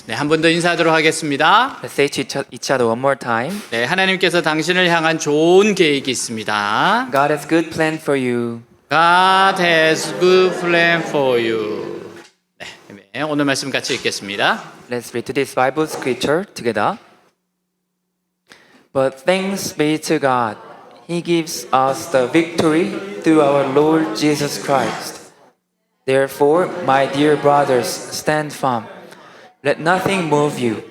네, 한 번 더 인사하도록 하겠습니다. Let's say to each other one more time. 네, 하나님께서 당신을 향한 좋은 계획이 있습니다. God has good plan for you. God has good plan for you. 네, 오늘 말씀 같이 읽겠습니다. Let's read today's Bible scripture together. But thanks be to God. He gives us the victory through our Lord Jesus Christ. Therefore, my dear brothers, stand firm. Let nothing move you.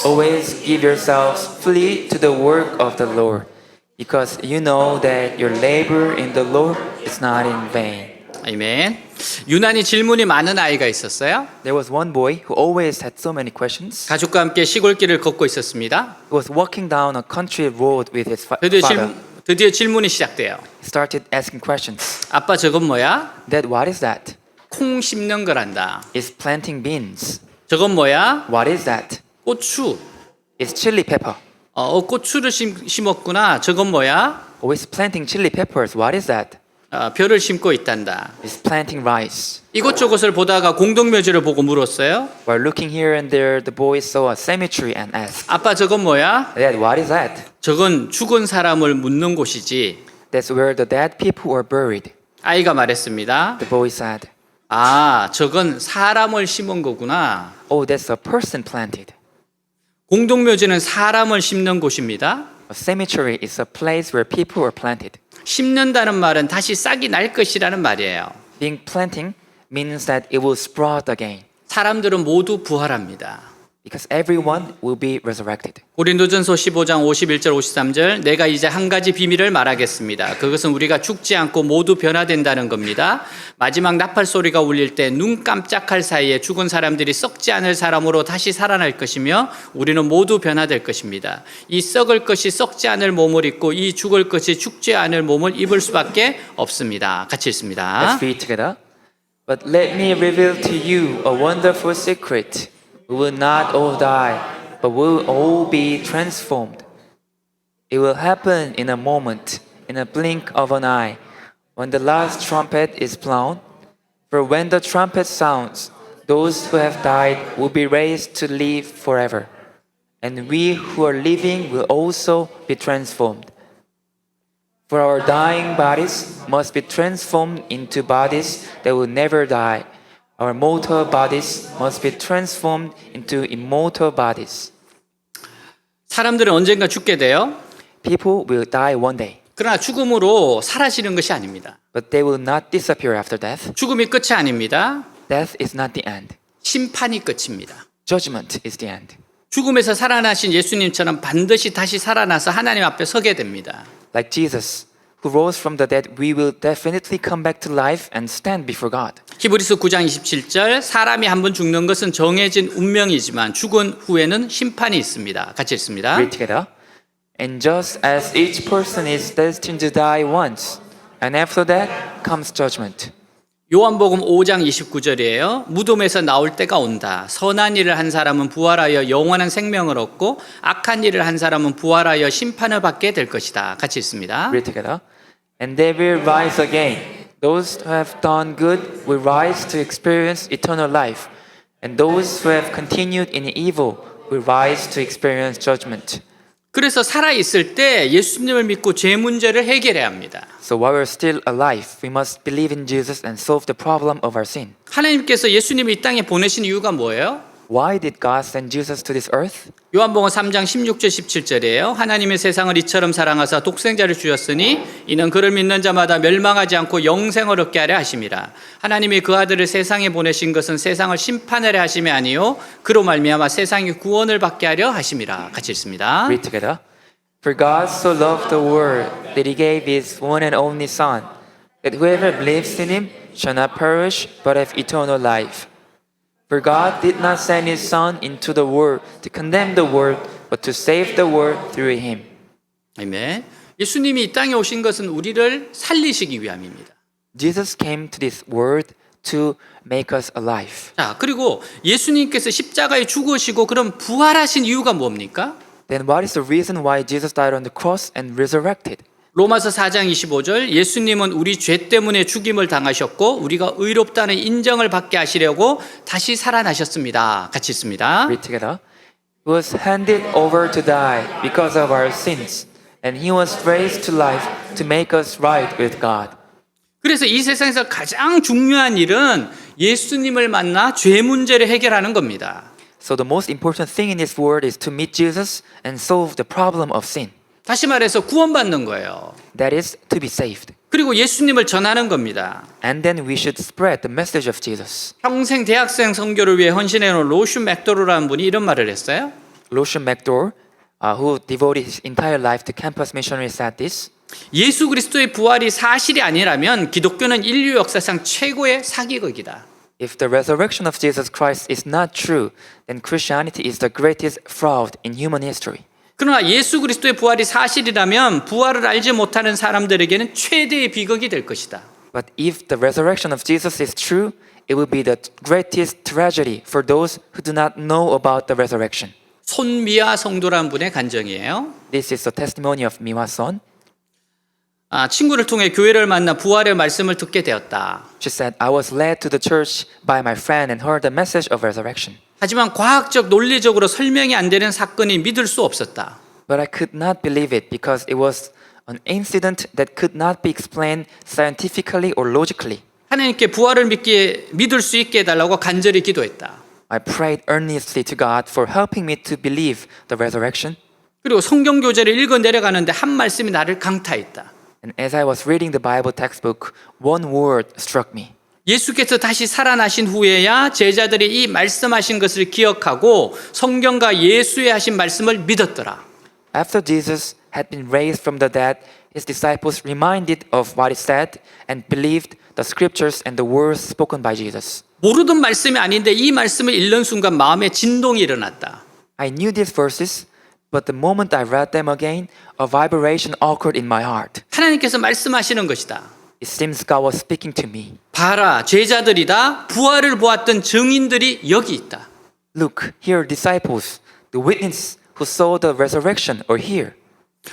Always give yourselves fully to the work of the Lord, because you know that your labor in the Lord is not in vain. 아멘. 유난히 질문이 많은 아이가 있었어요. There was one boy who always had so many questions. 가족과 함께 시골길을 걷고 있었습니다. He was walking down a country road with his father. 드디어 질문이 시작돼요. He started asking questions. 아빠 저건 뭐야? Dad, what is that? 콩 심는 거란다. It's planting beans. 저건 뭐야? What is that? 고추. It's chili pepper. 고추를 심었구나. 저건 뭐야? Oh, it's planting chili peppers. What is that? 벼를 심고 있단다. It's planting rice. 이것저것을 보다가 공동묘지를 보고 물었어요. While looking here and there, the boy saw a cemetery and asked, 아빠 저건 뭐야? Dad, what is that? 저건 죽은 사람을 묻는 곳이지. That's where the dead people were buried. 아이가 말했습니다. The boy said, 저건 사람을 심은 거구나. Oh, that's a person planted. 공동묘지는 사람을 심는 곳입니다. A cemetery is a place where people were planted. 심는다는 말은 다시 싹이 날 것이라는 말이에요. Being planting means that it will sprout again, 사람들은 모두 부활합니다. because everyone will be resurrected. 고린도전서 15장 51절 53절 내가 이제 한 가지 비밀을 말하겠습니다. 그것은 우리가 죽지 않고 모두 변화된다는 겁니다. 마지막 나팔 소리가 울릴 때 눈 깜짝할 사이에 죽은 사람들이 썩지 않을 사람으로 다시 살아날 것이며 우리는 모두 변화될 것입니다. 이 썩을 것이 썩지 않을 몸을 입고 이 죽을 것이 죽지 않을 몸을 입을 수밖에 없습니다. 같이 읽습니다. Let's read together. But let me reveal to you a wonderful secret. We will not all die, but will all be transformed. It will happen in a moment, in a blink of an eye, when the last trumpet is blown. For when the trumpet sounds, those who have died will be raised to live forever. And we who are living will also be transformed. For our dying bodies must be transformed into bodies that will never die. Our mortal bodies must be transformed into immortal bodies. 사람들은 언젠가 죽게 돼요. People will die one day, 그러나 죽음으로 사라지는 것이 아닙니다. but they will not disappear after death. 죽음이 끝이 아닙니다. Death is not the end. 심판이 끝입니다. Judgment is the end. 죽음에서 살아나신 예수님처럼 반드시 다시 살아나서 하나님 앞에 서게 됩니다. Like Jesus, who rose from the dead, we will definitely come back to life and stand before God. 히브리서 9장 27절 사람이 한 번 죽는 것은 정해진 운명이지만 죽은 후에는 심판이 있습니다. 같이 읽습니다. Read together. And just as each person is destined to die once, and after that comes judgment. 요한복음 5장 29절이에요. 무덤에서 나올 때가 온다. 선한 일을 한 사람은 부활하여 영원한 생명을 얻고 악한 일을 한 사람은 부활하여 심판을 받게 될 것이다. 같이 읽습니다. Read together. And they will rise again. Those who have done good will rise to experience eternal life. And those who have continued in evil will rise to experience judgment. 그래서 살아있을 때 예수님을 믿고 죄 문제를 해결해야 합니다. So while we're still alive, we must believe in Jesus and solve the problem of our sin. 하나님께서 예수님을 이 땅에 보내신 이유가 뭐예요? Why did God send Jesus to this earth? 요한복음 3장 16절 17절이에요. 하나님의 세상을 이처럼 사랑하사 독생자를 주셨으니 이는 그를 믿는 자마다 멸망하지 않고 영생을 얻게 하려 하심이라. 하나님이 그 아들을 세상에 보내신 것은 세상을 심판하려 하심이 아니요 그로 말미암아 세상이 구원을 받게 하려 하심이라. 같이 읽습니다. Read together. For God so loved the world that he gave his one and only Son, that whoever believes in him shall not perish but have eternal life. For God did not send his Son into the world to condemn the world, but to save the world through him. 아멘. 예수님이 이 땅에 오신 것은 우리를 살리시기 위함입니다. Jesus came to this world to make us alive. 자, 그리고 예수님께서 십자가에 죽으시고 그럼 부활하신 이유가 뭡니까? Then what is the reason why Jesus died on the cross and resurrected? 로마서 4장 25절 예수님은 우리 죄 때문에 죽임을 당하셨고 우리가 의롭다는 인정을 받게 하시려고 다시 살아나셨습니다. 같이 있습니다. Read together. He was handed over to die because of our sins, and he was raised to life to make us right with God. 그래서 이 세상에서 가장 중요한 일은 예수님을 만나 죄 문제를 해결하는 겁니다. So the most important thing in this world is to meet Jesus and solve the problem of sin. 다시 말해서 구원받는 거예요. That is to be saved. 그리고 예수님을 전하는 겁니다. And then we should spread the message of Jesus. 평생 대학생 선교를 위해 헌신해놓은 로슈 맥도르라는 분이 이런 말을 했어요. Lucian McDowell, who devoted his entire life to campus missionary, said this. 예수 그리스도의 부활이 사실이 아니라면 기독교는 인류 역사상 최고의 사기극이다. If the resurrection of Jesus Christ is not true, then Christianity is the greatest fraud in human history. 그러나 예수 그리스도의 부활이 사실이라면 부활을 알지 못하는 사람들에게는 최대의 비극이 될 것이다. But if the resurrection of Jesus is true, it will be the greatest tragedy for those who do not know about the resurrection. 손미아 성도라는 분의 간증이에요. This is the testimony of Miwa Son. 친구를 통해 교회를 만나 부활의 말씀을 듣게 되었다. She said, I was led to the church by my friend and heard the message of resurrection. 하지만 과학적 논리적으로 설명이 안 되는 사건이 믿을 수 없었다. But I could not believe it because it was an incident that could not be explained scientifically or logically. 하나님께 부활을 믿을 수 있게 해달라고 간절히 기도했다. I prayed earnestly to God for helping me to believe the resurrection. 그리고 성경 교재를 읽어 내려가는데 한 말씀이 나를 강타했다. And as I was reading the Bible textbook, one word struck me. 예수께서 다시 살아나신 후에야 제자들이 이 말씀하신 것을 기억하고 성경과 예수의 하신 말씀을 믿었더라. After Jesus had been raised from the dead, his disciples reminded of what he said and believed the scriptures and the words spoken by Jesus. 모르던 말씀이 아닌데 이 말씀을 읽는 순간 마음에 진동이 일어났다. I knew these verses, but the moment I read them again, a vibration occurred in my heart. 하나님께서 말씀하시는 것이다. It seems God was speaking to me. 봐라, 제자들이다. 부활을 보았던 증인들이 여기 있다. Look, here are disciples, the witnesses who saw the resurrection are here.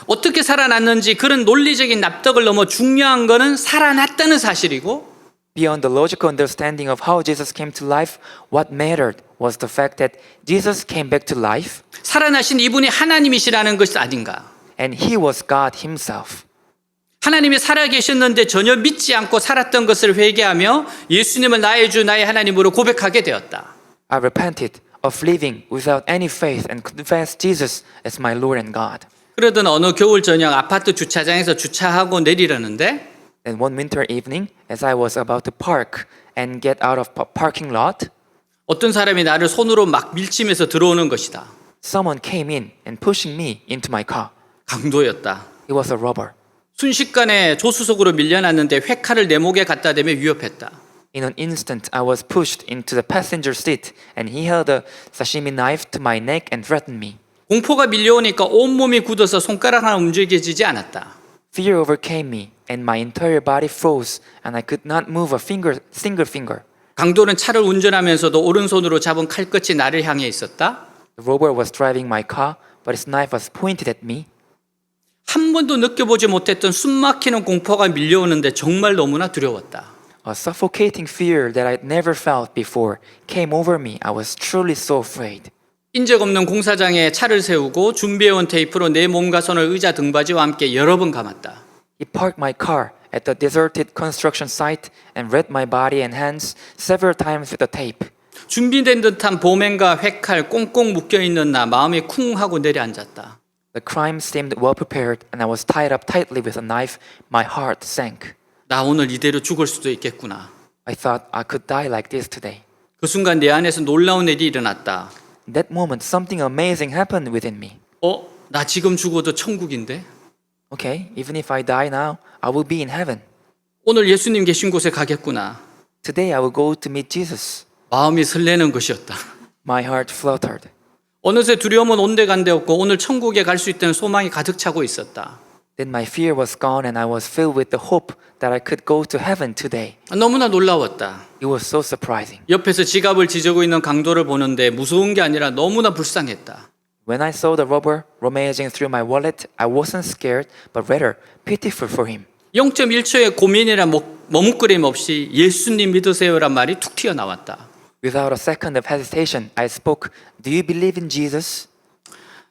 어떻게 살아났는지 그런 논리적인 납득을 넘어 중요한 것은 살아났다는 사실이고 Beyond the logical understanding of how Jesus came to life, what mattered was the fact that Jesus came back to life 살아나신 이분이 하나님이시라는 것이 아닌가. and he was God himself. 하나님이 살아계셨는데 전혀 믿지 않고 살았던 것을 회개하며 예수님을 나의 주 나의 하나님으로 고백하게 되었다. I repented of living without any faith and confessed Jesus as my Lord and God. 그러던 어느 겨울 저녁 아파트 주차장에서 주차하고 내리려는데 Then one winter evening, as I was about to park and get out of parking lot, 어떤 사람이 나를 손으로 막 밀치면서 들어오는 것이다. someone came in and pushing me into my car. 강도였다. He was a robber. 순식간에 조수석으로 밀려났는데 회칼을 내 목에 갖다 대며 위협했다. In an instant, I was pushed into the passenger seat and he held a sashimi knife to my neck and threatened me. 공포가 밀려오니까 온몸이 굳어서 손가락 하나 움직여지지 않았다. Fear overcame me and my entire body froze and I could not move a single finger. 강도는 차를 운전하면서도 오른손으로 잡은 칼끝이 나를 향해 있었다. The robber was driving my car, but his knife was pointed at me. 한 번도 느껴보지 못했던 숨막히는 공포가 밀려오는데 정말 너무나 두려웠다. A suffocating fear that I'd never felt before came over me. I was truly so afraid. 인적 없는 공사장에 차를 세우고 준비해온 테이프로 내 몸과 손을 의자 등받이와 함께 여러 번 감았다. He parked my car at the deserted construction site and read my body and hands several times with the tape. 준비된 듯한 보맨과 회칼 꽁꽁 묶여있는 나 마음이 쿵 하고 내려앉았다. The crime seemed well prepared and I was tied up tightly with a knife. My heart sank. 나 오늘 이대로 죽을 수도 있겠구나. I thought I could die like this today. 그 순간 내 안에서 놀라운 일이 일어났다. In that moment, something amazing happened within me. 나 지금 죽어도 천국인데? Okay, even if I die now, I will be in heaven. 오늘 예수님 계신 곳에 가겠구나. Today I will go to meet Jesus. 마음이 설레는 것이었다. My heart fluttered. 어느새 두려움은 온데간데 없고 오늘 천국에 갈 수 있다는 소망이 가득 차고 있었다. Then my fear was gone and I was filled with the hope that I could go to heaven today. 너무나 놀라웠다. It was so surprising. 옆에서 지갑을 지저고 있는 강도를 보는데 무서운 게 아니라 너무나 불쌍했다. When I saw the robber rummaging through my wallet, I wasn't scared, but rather pitiful for him. 0.1초의 고민이나 머뭇거림 없이 예수님 믿으세요란 말이 툭 튀어나왔다. Without a second of hesitation, I spoke, "Do you believe in Jesus?"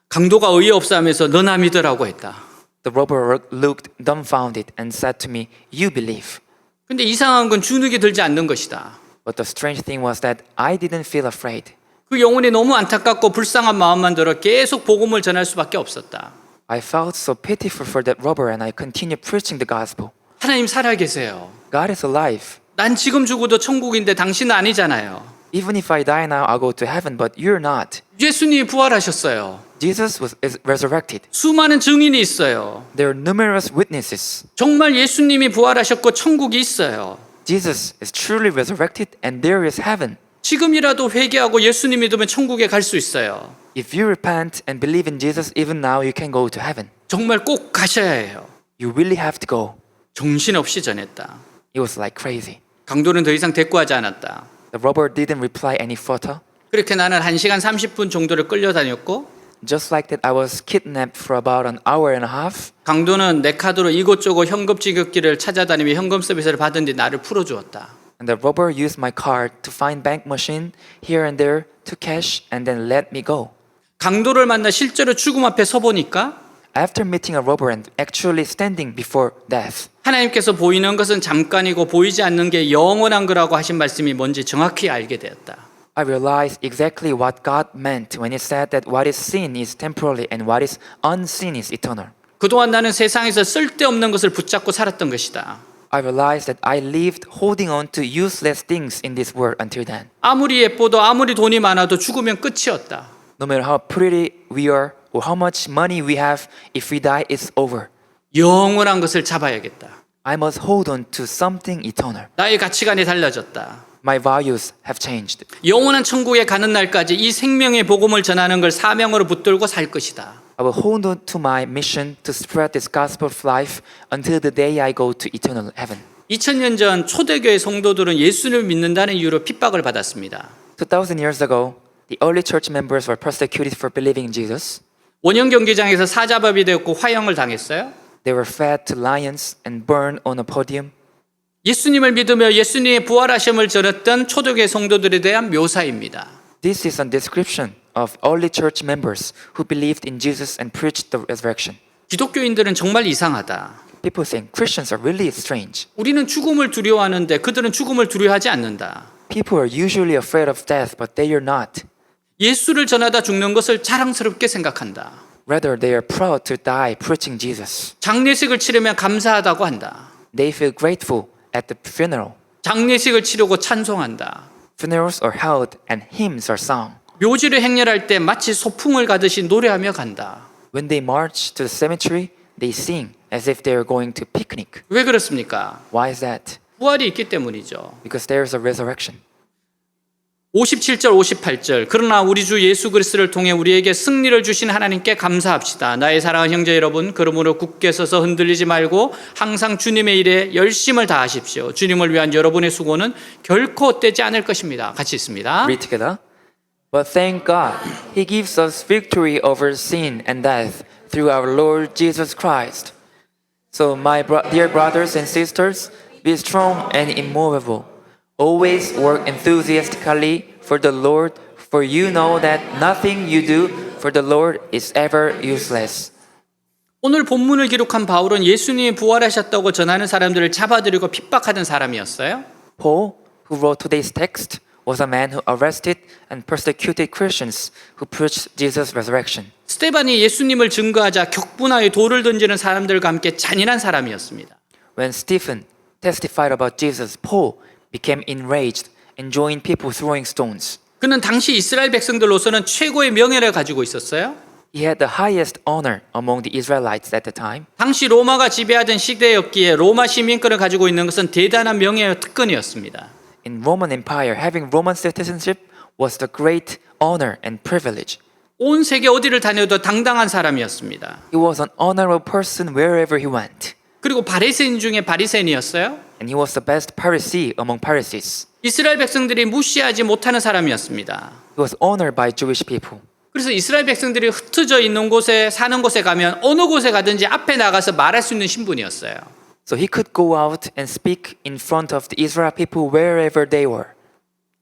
강도가 어이없어 하면서 너나 믿으라고 했다. The robber looked dumbfounded and said to me, "You believe." 근데 이상한 건 주눅이 들지 않는 것이다. But the strange thing was that I didn't feel afraid. 그 영혼이 너무 안타깝고 불쌍한 마음만 들어 계속 복음을 전할 수밖에 없었다. I felt so pitiful for that robber and I continued preaching the gospel. 하나님 살아계세요. God is alive. 난 지금 죽어도 천국인데 당신은 아니잖아요. Even if I die now, I'll go to heaven, but you're not. 예수님이 부활하셨어요. Jesus is resurrected. 수많은 증인이 있어요. There are numerous witnesses. 정말 예수님이 부활하셨고 천국이 있어요. Jesus is truly resurrected and there is heaven. 지금이라도 회개하고 예수님 믿으면 천국에 갈 수 있어요. If you repent and believe in Jesus, even now you can go to heaven. 정말 꼭 가셔야 해요. You really have to go. 정신없이 전했다. It was like crazy. 강도는 더 이상 대꾸하지 않았다. The robber didn't reply any further. 그렇게 나는 1시간 30분 정도를 끌려다녔고 Just like that, I was kidnapped for about an hour and a half. 강도는 내 카드로 이곳저곳 현금 지급기를 찾아다니며 현금 서비스를 받은 뒤 나를 풀어주었다. And the robber used my card to find bank machine here and there to cash and then let me go. 강도를 만나 실제로 죽음 앞에 서보니까 After meeting a robber and actually standing before death, 하나님께서 보이는 것은 잠깐이고 보이지 않는 게 영원한 거라고 하신 말씀이 뭔지 정확히 알게 되었다. I realized exactly what God meant when He said that what is seen is temporary and what is unseen is eternal. 그동안 나는 세상에서 쓸데없는 것을 붙잡고 살았던 것이다. I realized that I lived holding on to useless things in this world until then. 아무리 예뻐도 아무리 돈이 많아도 죽으면 끝이었다. No matter how pretty we are or how much money we have, if we die, it's over. 영원한 것을 잡아야겠다. I must hold on to something eternal. 나의 가치관이 달라졌다. My values have changed. 영원한 천국에 가는 날까지 이 생명의 복음을 전하는 걸 사명으로 붙들고 살 것이다. I will hold on to my mission to spread this gospel of life until the day I go to eternal heaven. 2000년 전 초대교회 성도들은 예수를 믿는다는 이유로 핍박을 받았습니다. 2000 years ago, the early church members were persecuted for believing in Jesus. 원형 경기장에서 사자밥이 되었고 화형을 당했어요. They were fed to lions and burned on a podium. 예수님을 믿으며 예수님의 부활하심을 전했던 초대교회 성도들에 대한 묘사입니다. This is a description of early church members who believed in Jesus and preached the resurrection. 기독교인들은 정말 이상하다. People saying Christians are really strange. 우리는 죽음을 두려워하는데 그들은 죽음을 두려워하지 않는다. People are usually afraid of death, but they are not. 예수를 전하다 죽는 것을 자랑스럽게 생각한다. Rather, they are proud to die preaching Jesus. 장례식을 치르면 감사하다고 한다. They feel grateful at the funeral. 장례식을 치르고 찬송한다. Funerals are held and hymns are sung. 묘지를 행렬할 때 마치 소풍을 가듯이 노래하며 간다. When they march to the cemetery, they sing as if they are going to picnic. 왜 그렇습니까? Why is that? 부활이 있기 때문이죠. Because there is a resurrection. 57절 58절 그러나 우리 주 예수 그리스도를 통해 우리에게 승리를 주신 하나님께 감사합시다. 나의 사랑하는 형제 여러분, 그러므로 굳게 서서 흔들리지 말고 항상 주님의 일에 열심을 다하십시오. 주님을 위한 여러분의 수고는 결코 헛되지 않을 것입니다. 같이 있습니다. Read together. But thank God, He gives us victory over sin and death through our Lord Jesus Christ. So, my dear brothers and sisters, be strong and immovable. Always work enthusiastically for the Lord, for you know that nothing you do for the Lord is ever useless. 오늘 본문을 기록한 바울은 예수님이 부활하셨다고 전하는 사람들을 잡아들이고 핍박하던 사람이었어요. Paul, who wrote today's text, was a man who arrested and persecuted Christians who preached Jesus' resurrection. 스테반이 예수님을 증거하자 격분하여 돌을 던지는 사람들과 함께 잔인한 사람이었습니다. When Stephen testified about Jesus, Paul became enraged and joined people throwing stones. 그는 당시 이스라엘 백성들로서는 최고의 명예를 가지고 있었어요. He had the highest honor among the Israelites at the time. 당시 로마가 지배하던 시대였기에 로마 시민권을 가지고 있는 것은 대단한 명예와 특권이었습니다. In Roman Empire, having Roman citizenship was the great honor and privilege. 온 세계 어디를 다녀도 당당한 사람이었습니다. He was an honorable person wherever he went. 그리고 바리새인 중에 바리새인이었어요. And he was the best Pharisee among Pharisees. 이스라엘 백성들이 무시하지 못하는 사람이었습니다. He was honored by Jewish people. 그래서 이스라엘 백성들이 흩어져 있는 곳에 사는 곳에 가면 어느 곳에 가든지 앞에 나가서 말할 수 있는 신분이었어요. So he could go out and speak in front of the Israel people wherever they were.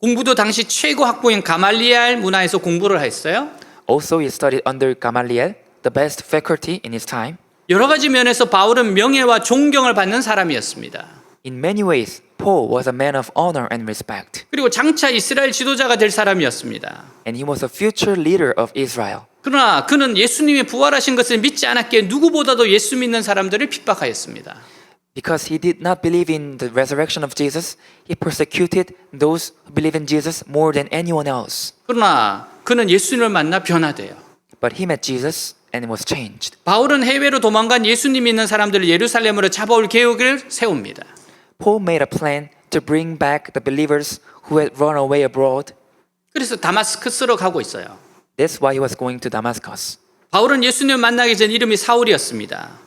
공부도 당시 최고 학부인 가말리엘 문화에서 공부를 했어요. Also, he studied under Gamaliel, the best faculty in his time. 여러 가지 면에서 바울은 명예와 존경을 받는 사람이었습니다. In many ways, Paul was a man of honor and respect, 그리고 장차 이스라엘 지도자가 될 사람이었습니다. and he was a future leader of Israel. 그러나 그는 예수님이 부활하신 것을 믿지 않았기에 누구보다도 예수 믿는 사람들을 핍박하였습니다. Because he did not believe in the resurrection of Jesus, he persecuted those who believe in Jesus more than anyone else. 그러나 그는 예수님을 만나 변화돼요. But he met Jesus and was changed. 바울은 해외로 도망간 예수님 믿는 사람들을 예루살렘으로 잡아올 계획을 세웁니다. Paul made a plan to bring back the believers who had run away abroad. 그래서 다마스커스로 가고 있어요. That's why he was going to Damascus. 바울은 예수님을 만나기 전 이름이 사울이었습니다.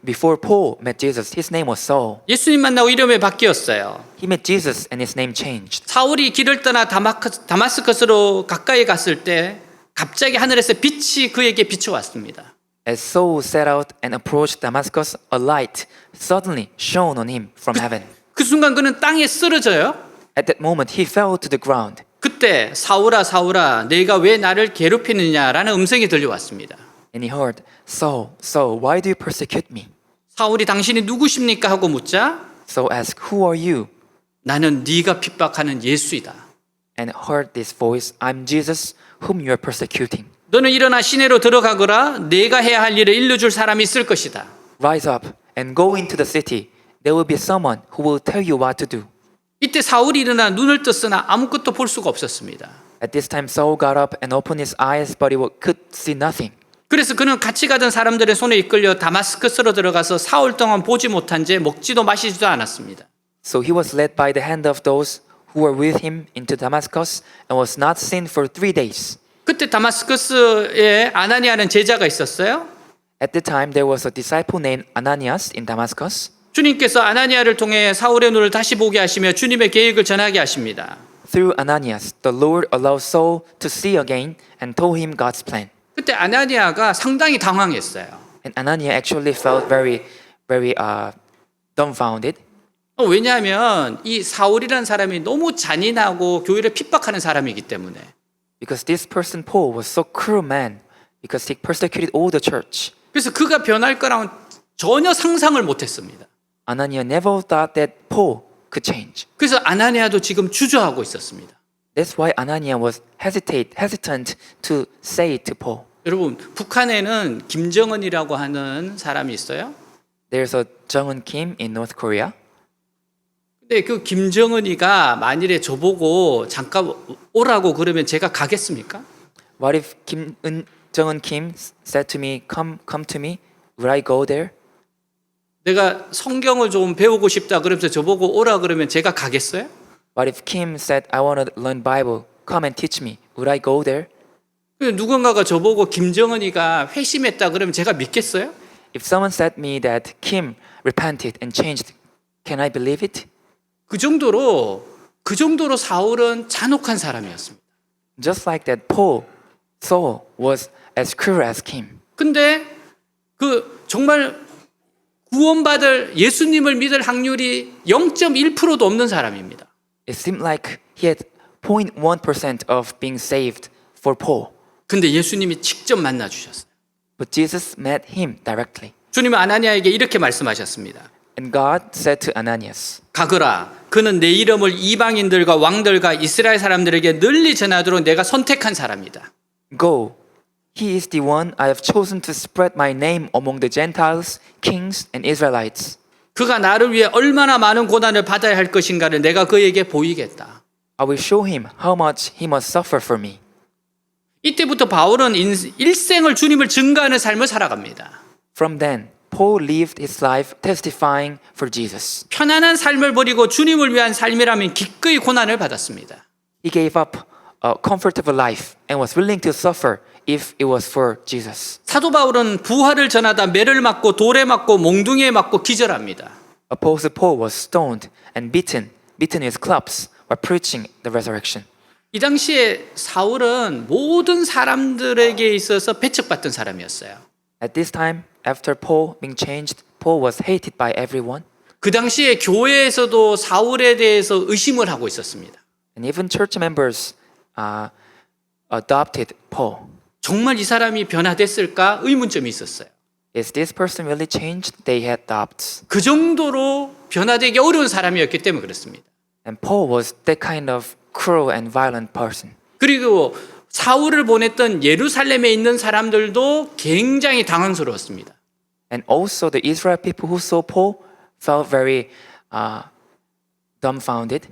Before Paul met Jesus, his name was Saul. 예수님 만나고 이름이 바뀌었어요. He met Jesus and his name changed. 사울이 길을 떠나 다마스커스로 가까이 갔을 때 갑자기 하늘에서 빛이 그에게 비춰왔습니다. As Saul set out and approached Damascus, a light suddenly shone on him from heaven. 그 순간 그는 땅에 쓰러져요. At that moment, he fell to the ground. 그때 사울아 사울아 내가 왜 나를 괴롭히느냐라는 음성이 들려왔습니다. And he heard, Saul, Saul, why do you persecute me? 사울이 당신이 누구십니까 하고 묻자 Saul asked, Who are you? 나는 네가 핍박하는 예수이다. And heard this voice, I'm Jesus, whom you are persecuting. 너는 일어나 시내로 들어가거라 내가 해야 할 일을 일러줄 사람이 있을 것이다. Rise up and go into the city. There will be someone who will tell you what to do. 이때 사울이 일어나 눈을 떴으나 아무것도 볼 수가 없었습니다. At this time, Saul got up and opened his eyes, but he could see nothing. 그래서 그는 같이 가던 사람들의 손에 이끌려 다마스커스로 들어가서 사흘 동안 보지 못한 채 먹지도 마시지도 않았습니다. So he was led by the hand of those who were with him into Damascus and was not seen for 3 days. 그때 다마스커스에 아나니아는 제자가 있었어요. At the time, there was a disciple named Ananias in Damascus. 주님께서 아나니아를 통해 사울의 눈을 다시 보게 하시며 주님의 계획을 전하게 하십니다. Through Ananias, the Lord allowed Saul to see again and told him God's plan. 그때 아나니아가 상당히 당황했어요. And Ananias actually felt very dumbfounded. 왜냐하면 이 사울이라는 사람이 너무 잔인하고 교회를 핍박하는 사람이기 때문에. Because this person, Paul, was so cruel man because he persecuted all the church. 그래서 그가 변할 거라고는 전혀 상상을 못했습니다. Ananias never thought that Paul could change. 그래서 아나니아도 지금 주저하고 있었습니다. That's why Ananias was hesitant to say to Paul. 여러분, 북한에는 김정은이라고 하는 사람이 있어요. There's a Jung-un Kim in North Korea. 근데 그 김정은이가 만일에 저보고 잠깐 오라고 그러면 제가 가겠습니까? What if Jung-un Kim said to me, come to me, would I go there? 내가 성경을 좀 배우고 싶다 그러면서 저보고 오라 그러면 제가 가겠어요? What if Kim said, I want to learn Bible, come and teach me, would I go there? 누군가가 저보고 김정은이가 회심했다 그러면 제가 믿겠어요? If someone said me that Kim repented and changed, can I believe it? 그 정도로 사울은 잔혹한 사람이었습니다. Just like that, Saul was as cruel as Kim. 근데 그 정말 구원받을 예수님을 믿을 확률이 0.1%도 없는 사람입니다. It seemed like he had 0.1% of being saved for Paul. 근데 예수님이 직접 만나 주셨어요. But Jesus met him directly. 주님은 아나니아에게 이렇게 말씀하셨습니다. And God said to Ananias, 가거라. 그는 내 이름을 이방인들과 왕들과 이스라엘 사람들에게 널리 전하도록 내가 선택한 사람이다. Go. He is the one I have chosen to spread my name among the Gentiles, kings, and Israelites. 그가 나를 위해 얼마나 많은 고난을 받아야 할 것인가를 내가 그에게 보이겠다. I will show him how much he must suffer for me. 이때부터 바울은 일생을 주님을 증거하는 삶을 살아갑니다. From then, Paul lived his life testifying for Jesus. 편안한 삶을 버리고 주님을 위한 삶이라면 기꺼이 고난을 받았습니다. He gave up a comfortable life and was willing to suffer if it was for Jesus. 사도 바울은 부활을 전하다 매를 맞고 돌에 맞고 몽둥이에 맞고 기절합니다. Apostle Paul was stoned and beaten with clubs while preaching the resurrection. 이 당시에 사울은 모든 사람들에게 있어서 배척받던 사람이었어요. At this time, after Paul being changed, Paul was hated by everyone, 그 당시에 교회에서도 사울에 대해서 의심을 하고 있었습니다. and even church members adopted Paul. 정말 이 사람이 변화됐을까 의문점이 있었어요. Is this person really changed? They had doubts. 그 정도로 변화되기 어려운 사람이었기 때문에 그렇습니다. And Paul was that kind of cruel and violent person. 그리고 사울을 보냈던 예루살렘에 있는 사람들도 굉장히 당황스러웠습니다. And also the Israel people who saw Paul felt very dumbfounded.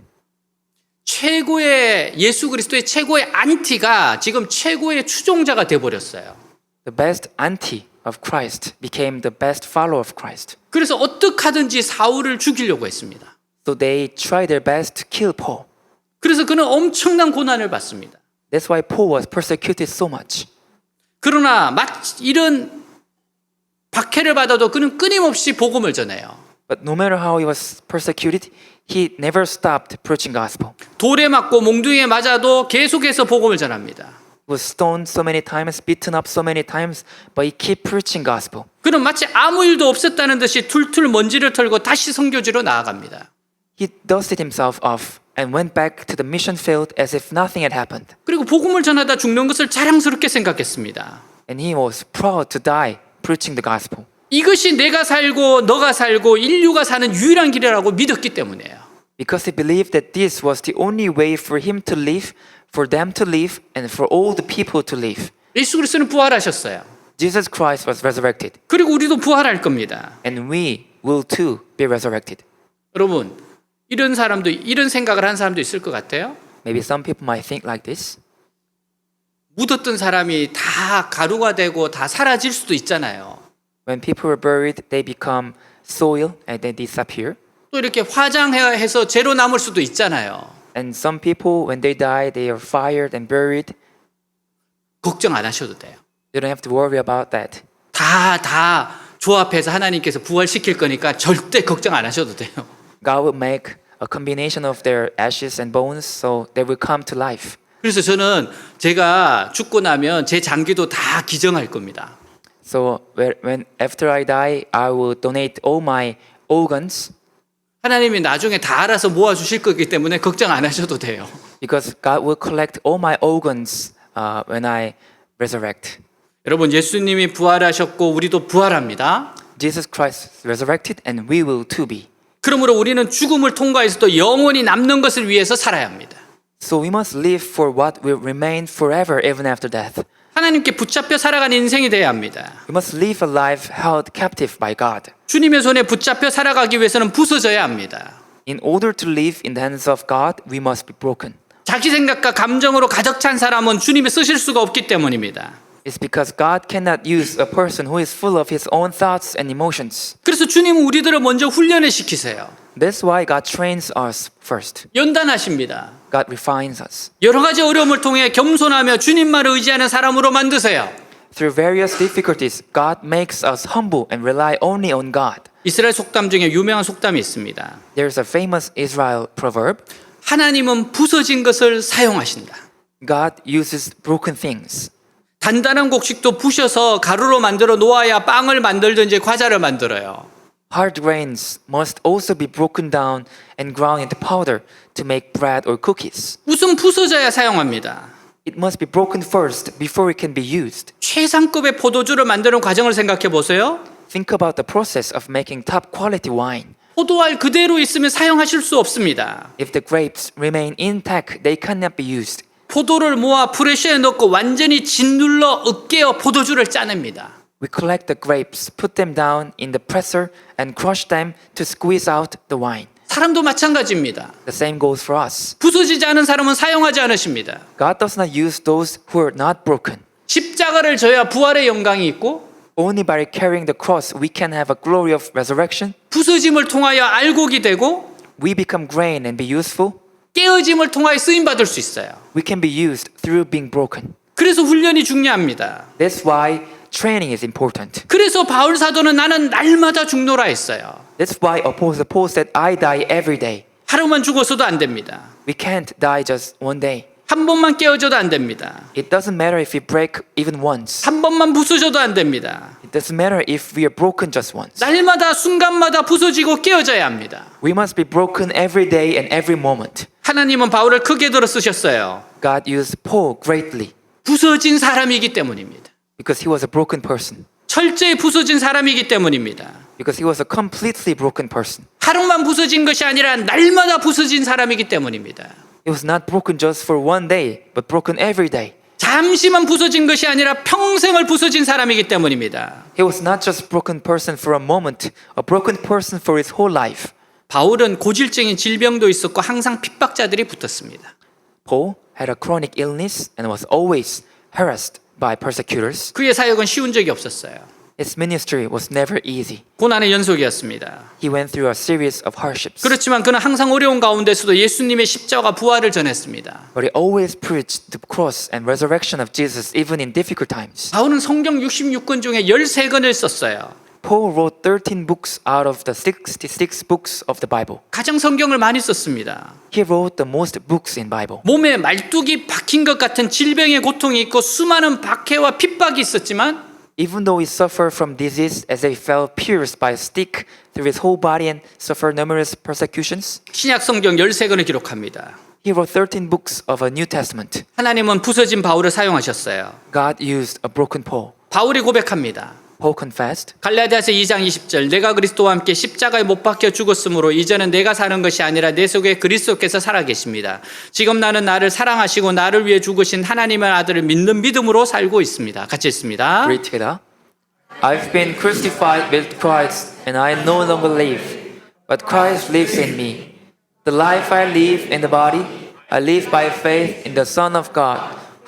최고의 예수 그리스도의 최고의 안티가 지금 최고의 추종자가 돼 버렸어요. The best anti of Christ became the best follower of Christ. 그래서 어떻게 하든지 사울을 죽이려고 했습니다. So they tried their best to kill Paul. 그래서 그는 엄청난 고난을 받습니다. That's why Paul was persecuted so much. 그러나 이런 박해를 받아도 그는 끊임없이 복음을 전해요. But no matter how he was persecuted, he never stopped preaching gospel. 돌에 맞고 몽둥이에 맞아도 계속해서 복음을 전합니다. He was stoned so many times, beaten up so many times, but he kept preaching gospel. 그는 마치 아무 일도 없었다는 듯이 툴툴 먼지를 털고 다시 선교지로 나아갑니다. He dusted himself off and went back to the mission field as if nothing had happened. 그리고 복음을 전하다 죽는 것을 자랑스럽게 생각했습니다. And he was proud to die preaching the gospel. 이것이 내가 살고 너가 살고 인류가 사는 유일한 길이라고 믿었기 때문이에요. Because he believed that this was the only way for him to live, for them to live, and for all the people to live. 예수 그리스도는 부활하셨어요. Jesus Christ was resurrected, 그리고 우리도 부활할 겁니다. and we will too be resurrected. 여러분, 이런 생각을 한 사람도 있을 것 같아요. Maybe some people might think like this. 묻었던 사람이 다 가루가 되고 다 사라질 수도 있잖아요. When people are buried, they become soil and they disappear. 또 이렇게 화장해서 재로 남을 수도 있잖아요. And some people, when they die, they are fired and buried. 걱정 안 하셔도 돼요. You don't have to worry about that. 다 조합해서 하나님께서 부활시킬 거니까 절대 걱정 안 하셔도 돼요. God will make a combination of their ashes and bones, so they will come to life. 그래서 저는 제가 죽고 나면 제 장기도 다 기증할 겁니다. So when after I die, I will donate all my organs 하나님이 나중에 다 알아서 모아주실 거기 때문에 걱정 안 하셔도 돼요. because God will collect all my organs when I resurrect. 여러분, 예수님이 부활하셨고 우리도 부활합니다. Jesus Christ resurrected, and we will too be. 그러므로 우리는 죽음을 통과해서도 영원히 남는 것을 위해서 살아야 합니다. So we must live for what will remain forever even after death. 하나님께 붙잡혀 살아가는 인생이 돼야 합니다. We must live a life held captive by God. 주님의 손에 붙잡혀 살아가기 위해서는 부서져야 합니다. In order to live in the hands of God, we must be broken. 자기 생각과 감정으로 가득 찬 사람은 주님이 쓰실 수가 없기 때문입니다. It's because God cannot use a person who is full of his own thoughts and emotions. 그래서 주님은 우리들을 먼저 훈련을 시키세요. That's why God trains us first. 연단하십니다. God refines us. 여러 가지 어려움을 통해 겸손하며 주님만을 의지하는 사람으로 만드세요. Through various difficulties, God makes us humble and rely only on God. 이스라엘 속담 중에 유명한 속담이 있습니다. There's a famous Israel proverb. 하나님은 부서진 것을 사용하신다. God uses broken things. 단단한 곡식도 부셔서 가루로 만들어 놓아야 빵을 만들든지 과자를 만들어요. Hard grains must also be broken down and ground into powder to make bread or cookies. 우선 부서져야 사용합니다. It must be broken first before it can be used. 최상급의 포도주를 만드는 과정을 생각해 보세요. Think about the process of making top quality wine. 포도알 그대로 있으면 사용하실 수 없습니다. If the grapes remain intact, they cannot be used. 포도를 모아 프레셔에 넣고 완전히 짓눌러 으깨어 포도주를 짜냅니다. We collect the grapes, put them down in the presser, and crush them to squeeze out the wine. 사람도 마찬가지입니다. The same goes for us. 부서지지 않은 사람은 사용하지 않으십니다. God does not use those who are not broken. 십자가를 져야 부활의 영광이 있고 Only by carrying the cross we can have a glory of resurrection. 부서짐을 통하여 알곡이 되고 We become grain and be useful. 깨어짐을 통하여 쓰임 받을 수 있어요. We can be used through being broken. 그래서 훈련이 중요합니다. That's why training is important. 그래서 바울 사도는 나는 날마다 죽노라 했어요. That's why Apostle Paul said, I die every day. 하루만 죽어서도 안 됩니다. We can't die just one day. 한 번만 깨어져도 안 됩니다. It doesn't matter if we break even once. 한 번만 부서져도 안 됩니다. It doesn't matter if we are broken just once. 날마다 순간마다 부서지고 깨어져야 합니다. We must be broken every day and every moment. 하나님은 바울을 크게 들어 쓰셨어요. God used Paul greatly 부서진 사람이기 때문입니다. because he was a broken person. 철저히 부서진 사람이기 때문입니다. Because he was a completely broken person. 하루만 부서진 것이 아니라 날마다 부서진 사람이기 때문입니다. He was not broken just for one day, but broken every day. 잠시만 부서진 것이 아니라 평생을 부서진 사람이기 때문입니다. He was not just a broken person for a moment, a broken person for his whole life. 바울은 고질적인 질병도 있었고 항상 핍박자들이 붙었습니다. Paul had a chronic illness and was always harassed by persecutors. 그의 사역은 쉬운 적이 없었어요. His ministry was never easy. 고난의 연속이었습니다. He went through a series of hardships. 그렇지만 그는 항상 어려운 가운데서도 예수님의 십자가 부활을 전했습니다. But he always preached the cross and resurrection of Jesus even in difficult times. 바울은 성경 66권 중에 13권을 썼어요. Paul wrote 13 books out of the 66 books of the Bible. 가장 성경을 많이 썼습니다. He wrote the most books in Bible. 몸에 말뚝이 박힌 것 같은 질병의 고통이 있고 수많은 박해와 핍박이 있었지만 Even though he suffered from disease as if he fell pierced by a stick through his whole body and suffered numerous persecutions, 신약 성경 13권을 기록합니다. he wrote 13 books of a New Testament. 하나님은 부서진 바울을 사용하셨어요. God used a broken Paul. 바울이 고백합니다. Paul confessed, 갈라디아서 2장 20절 내가 그리스도와 함께 십자가에 못 박혀 죽었으므로 이제는 내가 사는 것이 아니라 내 속에 그리스도께서 살아계십니다. 지금 나는 나를 사랑하시고 나를 위해 죽으신 하나님의 아들을 믿는 믿음으로 살고 있습니다. 같이 읽습니다. read together. I've been crucified with Christ, and I no longer live, but Christ lives in me. The life I live in the body, I live by faith in the Son of God,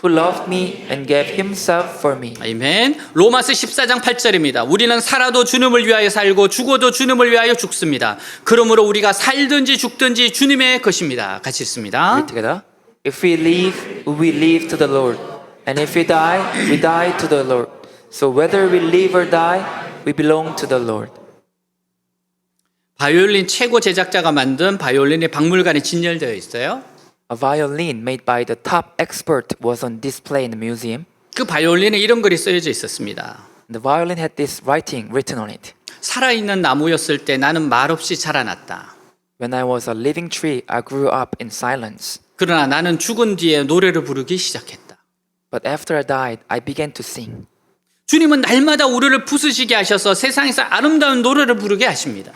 who loved me and gave himself for me. 아멘. 로마서 14장 8절입니다. 우리는 살아도 주님을 위하여 살고 죽어도 주님을 위하여 죽습니다. 그러므로 우리가 살든지 죽든지 주님의 것입니다. 같이 읽습니다. Read together. If we live, we live to the Lord, and if we die to the Lord. So whether we live or die, we belong to the Lord. 바이올린 최고 제작자가 만든 바이올린이 박물관에 진열되어 있어요. A violin made by the top expert was on display in the museum. 그 바이올린에 이런 글이 쓰여져 있었습니다. The violin had this writing written on it. 살아있는 나무였을 때 나는 말없이 자라났다. When I was a living tree, I grew up in silence. 그러나 나는 죽은 뒤에 노래를 부르기 시작했다. But after I died, I began to sing. 주님은 날마다 우리를 부수시게 하셔서 세상에서 아름다운 노래를 부르게 하십니다.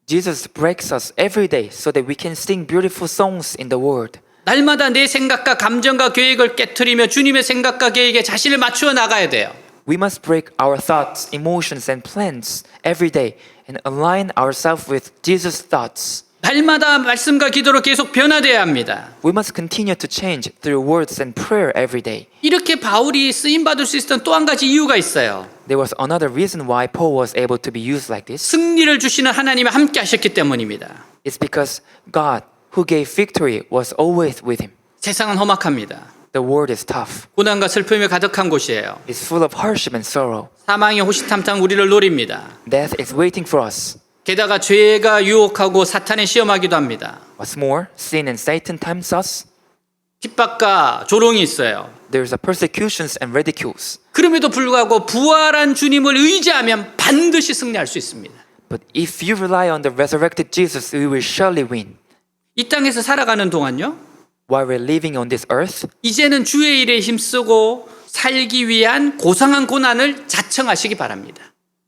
Jesus breaks us every day so that we can sing beautiful songs in the world. 날마다 내 생각과 감정과 계획을 깨트리며 주님의 생각과 계획에 자신을 맞추어 나가야 돼요. We must break our thoughts, emotions, and plans every day and align ourselves with Jesus' thoughts. 날마다 말씀과 기도로 계속 변화되어야 합니다. We must continue to change through words and prayer every day. 이렇게 바울이 쓰임받을 수 있었던 또 한 가지 이유가 있어요. There was another reason why Paul was able to be used like this. 승리를 주시는 하나님이 함께 하셨기 때문입니다. It's because God, who gave victory, was always with him. 세상은 험악합니다. The world is tough. 고난과 슬픔이 가득한 곳이에요. It's full of hardship and sorrow. 사망의 호시탐탐 우리를 노립니다. Death is waiting for us. 게다가 죄가 유혹하고 사탄의 시험하기도 합니다. What's more, sin and Satan tempt us. 핍박과 조롱이 있어요. There's a persecutions and ridicules. 그럼에도 불구하고 부활한 주님을 의지하면 반드시 승리할 수 있습니다. But if you rely on the resurrected Jesus, we will surely win. 이 땅에서 살아가는 동안요. While we're living on this earth, 이제는 주의 일에 힘쓰고 살기 위한 고상한 고난을 자청하시기 바랍니다.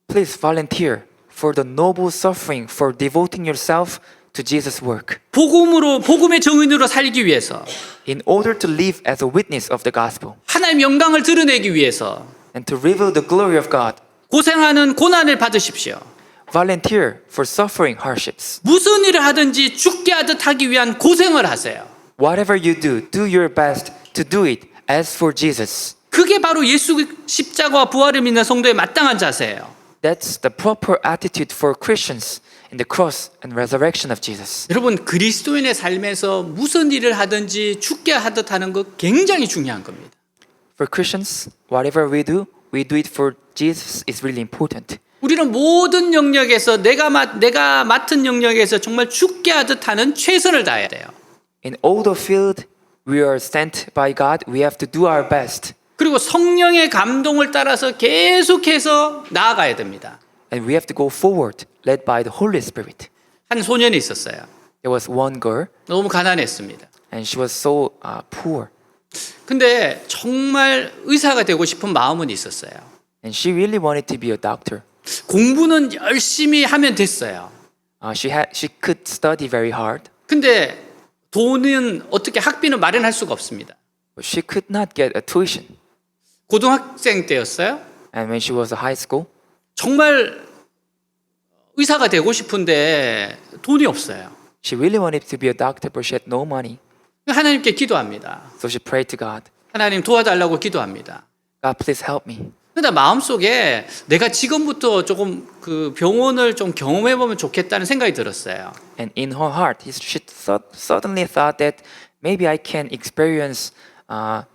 please volunteer for the noble suffering for devoting yourself to Jesus' work. 복음의 정인으로 살기 위해서 In order to live as a witness of the gospel 하나님의 영광을 드러내기 위해서 and to reveal the glory of God, 고생하는 고난을 받으십시오. volunteer for suffering hardships. 무슨 일을 하든지 죽게 하듯 하기 위한 고생을 하세요. Whatever you do your best to do it as for Jesus. 그게 바로 예수 십자가와 부활을 믿는 성도의 마땅한 자세예요. That's the proper attitude for Christians in the cross and resurrection of Jesus. 여러분 그리스도인의 삶에서 무슨 일을 하든지 죽게 하듯 하는 거 굉장히 중요한 겁니다. For Christians, whatever we do it for Jesus is really important. 우리는 모든 영역에서 내가 맡은 영역에서 정말 죽게 하듯 하는 최선을 다해야 돼요. In all the field, we are sent by God, we have to do our best. 그리고 성령의 감동을 따라서 계속해서 나아가야 됩니다. And we have to go forward, led by the Holy Spirit. 한 소년이 있었어요. There was one girl, 너무 가난했습니다. and she was so poor. 근데 정말 의사가 되고 싶은 마음은 있었어요. And she really wanted to be a doctor. 공부는 열심히 하면 됐어요. She could study very hard, 근데 돈은 어떻게 학비는 마련할 수가 없습니다. but she could not get a tuition. 고등학생 때였어요. And when she was in high school, 정말 의사가 되고 싶은데 돈이 없어요. she really wanted to be a doctor, but she had no money. 하나님께 기도합니다. So she prayed to God, 하나님 도와달라고 기도합니다. God, please help me. 근데 마음속에 내가 지금부터 조금 그 병원을 좀 경험해 보면 좋겠다는 생각이 들었어요. And in her heart, suddenly thought that maybe I can experience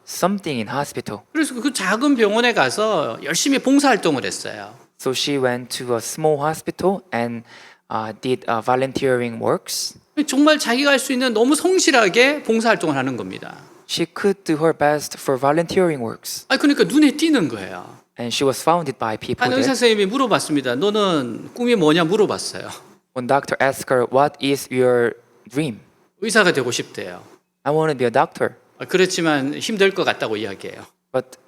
something in hospital. 그래서 그 작은 병원에 가서 열심히 봉사활동을 했어요. So she went to a small hospital and did volunteering works. 정말 자기가 할 수 있는 너무 성실하게 봉사활동을 하는 겁니다. She could do her best for volunteering works. 그러니까 눈에 띄는 거예요. And she was founded by people 한 의사 there. 선생님이 물어봤습니다. 너는 꿈이 뭐냐 물어봤어요. When doctor asked her, what is your dream? 의사가 되고 싶대요. I want to be a doctor, 그렇지만 힘들 것 같다고 이야기해요. but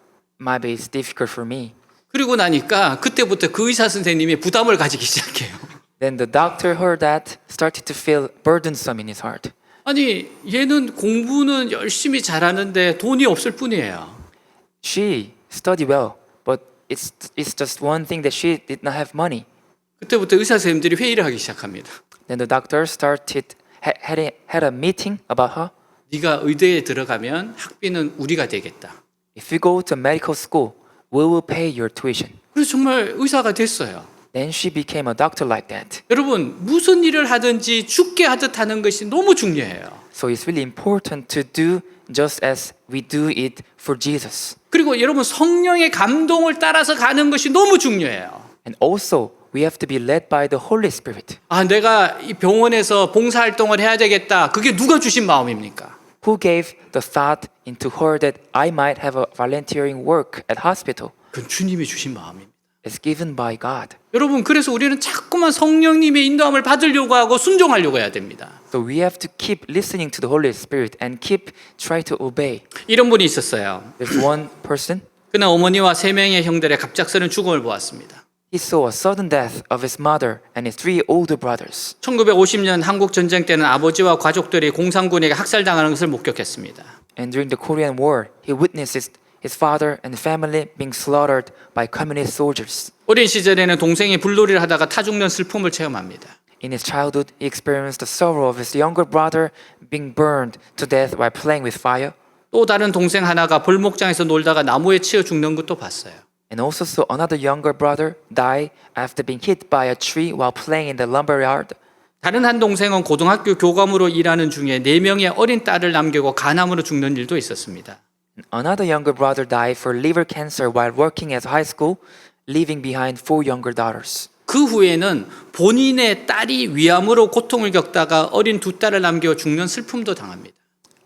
maybe it's difficult for me. 그리고 나니까 그때부터 그 의사 선생님이 부담을 가지기 시작해요. Then the doctor heard that, started to feel burdensome in his heart. 아니 얘는 공부는 열심히 잘하는데 돈이 없을 뿐이에요. She studied well, but it's just one thing that she did not have money. 그때부터 의사 선생님들이 회의를 하기 시작합니다. Then the doctor had a meeting about her. 네가 의대에 들어가면 학비는 우리가 되겠다. If you go to medical school, we will pay your tuition. 그래서 정말 의사가 됐어요. Then she became a doctor like that. 여러분 무슨 일을 하든지 죽게 하듯 하는 것이 너무 중요해요. So it's really important to do just as we do it for Jesus. 그리고 여러분 성령의 감동을 따라서 가는 것이 너무 중요해요. And also, we have to be led by the Holy Spirit. 내가 이 병원에서 봉사활동을 해야 되겠다. 그게 누가 주신 마음입니까? Who gave the thought into her that I might have a volunteering work at hospital? 그건 주님이 주신 마음입니다. It's given by God. 여러분 그래서 우리는 자꾸만 성령님의 인도함을 받으려고 하고 순종하려고 해야 됩니다. So we have to keep listening to the Holy Spirit and keep try to obey. 이런 분이 있었어요. There's one person. 그는 어머니와 3명의 형들의 갑작스런 죽음을 보았습니다. He saw a sudden death of his mother and his 3 older brothers. 1950년 한국 전쟁 때는 아버지와 가족들이 공산군에게 학살당하는 것을 목격했습니다. And during the Korean War, he witnessed his father and family being slaughtered by communist soldiers. 어린 시절에는 동생이 불놀이를 하다가 타 죽는 슬픔을 체험합니다. In his childhood, he experienced the sorrow of his younger brother being burned to death while playing with fire. 또 다른 동생 하나가 벌목장에서 놀다가 나무에 치여 죽는 것도 봤어요. And also saw another younger brother die after being hit by a tree while playing in the lumberyard. 다른 한 동생은 고등학교 교감으로 일하는 중에 4명의 어린 딸을 남기고 간암으로 죽는 일도 있었습니다. Another younger brother died for liver cancer while working at high school, leaving behind 4 younger daughters. 그 후에는 본인의 딸이 위암으로 고통을 겪다가 어린 2 딸을 남겨 죽는 슬픔도 당합니다.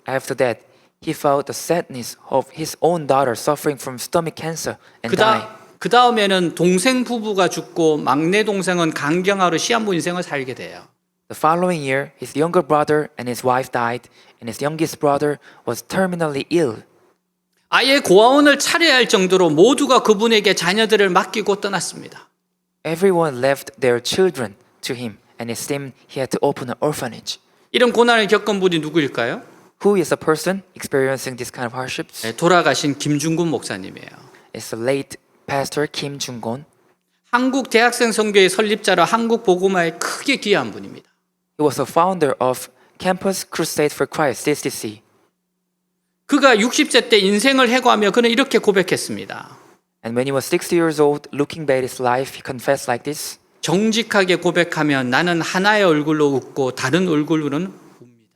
After that, he felt the sadness of his own daughter suffering from stomach cancer and died. 그 다음에는 동생 부부가 죽고 막내 동생은 간경화로 시한부 인생을 살게 돼요. The following year, his younger brother and his wife died, and his youngest brother was terminally ill. 아예 고아원을 차려야 할 정도로 모두가 그분에게 자녀들을 맡기고 떠났습니다. Everyone left their children to him, and it seemed he had to open an orphanage. 이런 고난을 겪은 분이 누구일까요? Who is a person experiencing this kind of hardships? 돌아가신 김중근 목사님이에요. It's the late pastor Kim Jung-gon. 한국 대학생 선교의 설립자로 한국 복음화에 크게 기여한 분입니다. He was a founder of Campus Crusade for Christ (CCC). 그가 60세 때 인생을 해고하며 그는 이렇게 고백했습니다. And when he was 60 years old, looking back at his life, he confessed like this. 정직하게 고백하면 나는 하나의 얼굴로 웃고 다른 얼굴로는 웁니다.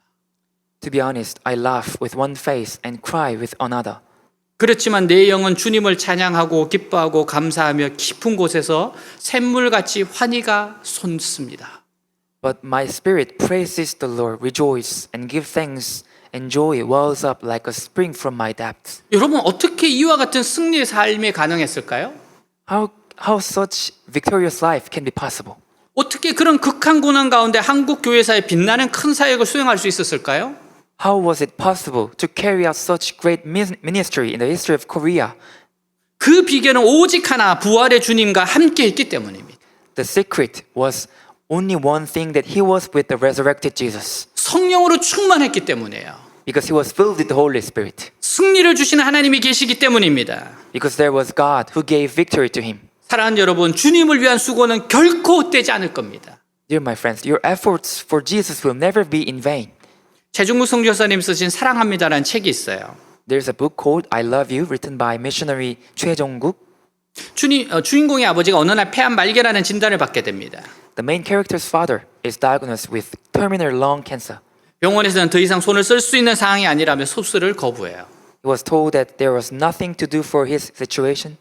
To be honest, I laugh with one face and cry with another. 그렇지만 내 영은 주님을 찬양하고 기뻐하고 감사하며 깊은 곳에서 샘물같이 환희가 솟습니다. But my spirit praises the Lord, rejoice, and give thanks and joy wells up like a spring from my depths. 여러분 어떻게 이와 같은 승리의 삶이 가능했을까요? How such victorious life can be possible? 어떻게 그런 극한 고난 가운데 한국 교회사에 빛나는 큰 사역을 수행할 수 있었을까요? How was it possible to carry out such great ministry in the history of Korea? 그 비결은 오직 하나 부활의 주님과 함께 있기 때문입니다. The secret was only one thing, that he was with the resurrected Jesus. 성령으로 충만했기 때문이에요. Because he was filled with the Holy Spirit. 승리를 주시는 하나님이 계시기 때문입니다. Because there was God who gave victory to him. 사랑하는 여러분, 주님을 위한 수고는 결코 떼지 않을 겁니다. Dear my friends, your efforts for Jesus will never be in vain. 최중국 선교사님 쓰신 사랑합니다라는 책이 있어요. There's a book called I Love You, written by missionary Choi Jong-guk. 주인공의 아버지가 어느 날 폐암 말기라는 진단을 받게 됩니다. The main character's father is diagnosed with terminal lung cancer. 병원에서는 더 이상 손을 쓸 수 있는 상황이 아니라며 수술을 거부해요. He was told that there was nothing to do for his situation.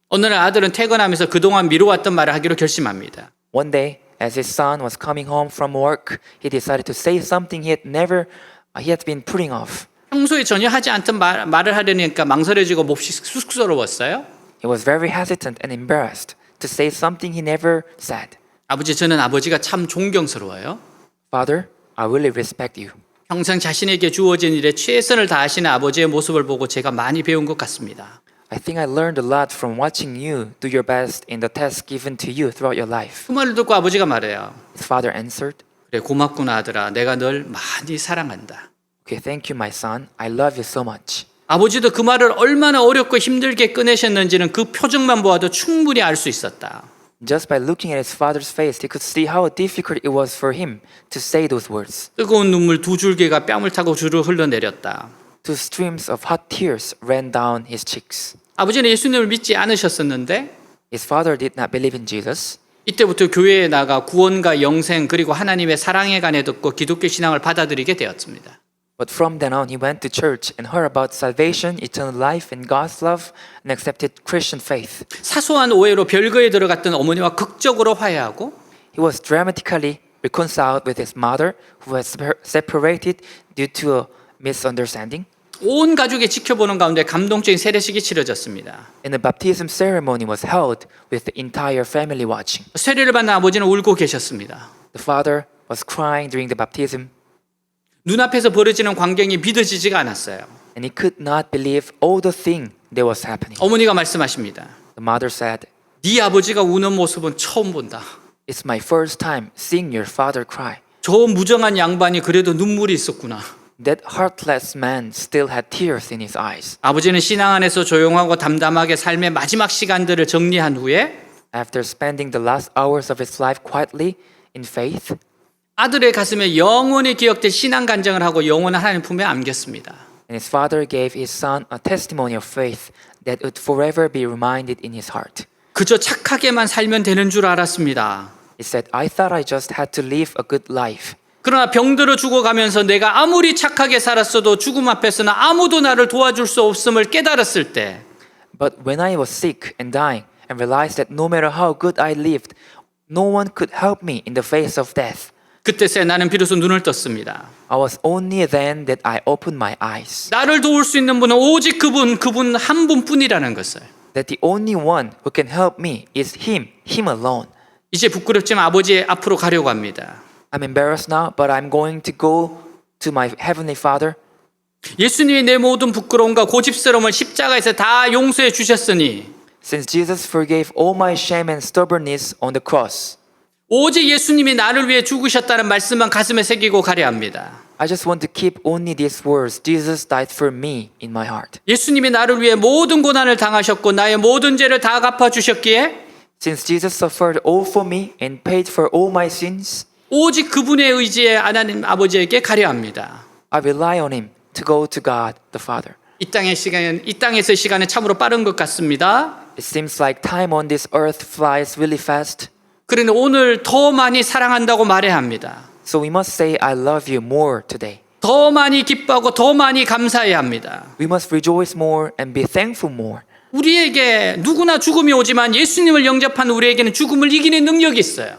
어느 날 아들은 퇴근하면서 그동안 미뤄왔던 말을 하기로 결심합니다. One day, as his son was coming home from work, he decided to say something he had been putting off. 평소에 전혀 하지 않던 말을 하려니까 망설여지고 몹시 쑥스러웠어요. He was very hesitant and embarrassed to say something he never said. 아버지, 저는 아버지가 참 존경스러워요. Father, I really respect you. 평생 자신에게 주어진 일에 최선을 다하시는 아버지의 모습을 보고 제가 많이 배운 것 같습니다. I think I learned a lot from watching you do your best in the tasks given to you throughout your life. 그 말을 듣고 아버지가 말해요. His father answered, 그래, 고맙구나 아들아. 내가 널 많이 사랑한다. Okay, thank you, my son. I love you so much. 아버지도 그 말을 얼마나 어렵고 힘들게 꺼내셨는지는 그 표정만 보아도 충분히 알 수 있었다. Just by looking at his father's face, he could see how difficult it was for him to say those words. 뜨거운 눈물 두 줄기가 뺨을 타고 주르 흘러내렸다. Two streams of hot tears ran down his cheeks. 아버지는 예수님을 믿지 않으셨었는데 His father did not believe in Jesus. 이때부터 교회에 나가 구원과 영생 그리고 하나님의 사랑에 관해 듣고 기독교 신앙을 받아들이게 되었습니다. But from then on, he went to church and heard about salvation, eternal life, and God's love, and accepted Christian faith. 사소한 오해로 별거에 들어갔던 어머니와 극적으로 화해하고 He was dramatically reconciled with his mother, who was separated due to a misunderstanding. 온 가족이 지켜보는 가운데 감동적인 세례식이 치러졌습니다. And the baptism ceremony was held with the entire family watching. 세례를 받는 아버지는 울고 계셨습니다. The father was crying during the baptism, 눈앞에서 벌어지는 광경이 믿어지지가 않았어요. and he could not believe all the thing that was happening. 어머니가 말씀하십니다. The mother said, 네 아버지가 우는 모습은 처음 본다. It's my first time seeing your father cry. 저 무정한 양반이 그래도 눈물이 있었구나. That heartless man still had tears in his eyes. 아버지는 신앙 안에서 조용하고 담담하게 삶의 마지막 시간들을 정리한 후에 After spending the last hours of his life quietly in faith, 아들의 가슴에 영원히 기억될 신앙 간증을 하고 영원한 하나님 품에 안겼습니다. and his father gave his son a testimony of faith that would forever be reminded in his heart. 그저 착하게만 살면 되는 줄 알았습니다. He said, I thought I just had to live a good life. 그러나 병들어 죽어가면서 내가 아무리 착하게 살았어도 죽음 앞에서는 아무도 나를 도와줄 수 없음을 깨달았을 때 But when I was sick and dying and realized that no matter how good I lived, no one could help me in the face of death, 그때서야 나는 비로소 눈을 떴습니다. I was only then that I opened my eyes. 나를 도울 수 있는 분은 오직 그분 한 분뿐이라는 것을. That the only one who can help me is him alone. 이제 부끄럽지만 아버지 앞으로 가려고 합니다. I'm embarrassed now, but I'm going to go to my heavenly Father. 예수님이 내 모든 부끄러움과 고집스러움을 십자가에서 다 용서해 주셨으니 Since Jesus forgave all my shame and stubbornness on the cross, 오직 예수님이 나를 위해 죽으셨다는 말씀만 가슴에 새기고 가려 합니다. I just want to keep only these words, Jesus died for me, in my heart. 예수님이 나를 위해 모든 고난을 당하셨고 나의 모든 죄를 다 갚아 주셨기에 Since Jesus suffered all for me and paid for all my sins, 오직 그분의 의지에 하나님 아버지에게 가려 합니다. I rely on him to go to God the Father. 이 땅에서의 시간은 참으로 빠른 것 같습니다. It seems like time on this earth flies really fast. 그런데 오늘 더 많이 사랑한다고 말해야 합니다. So we must say, I love you more today. 더 많이 기뻐하고 더 많이 감사해야 합니다. We must rejoice more and be thankful more. 우리에게 누구나 죽음이 오지만 예수님을 영접한 우리에게는 죽음을 이기는 능력이 있어요.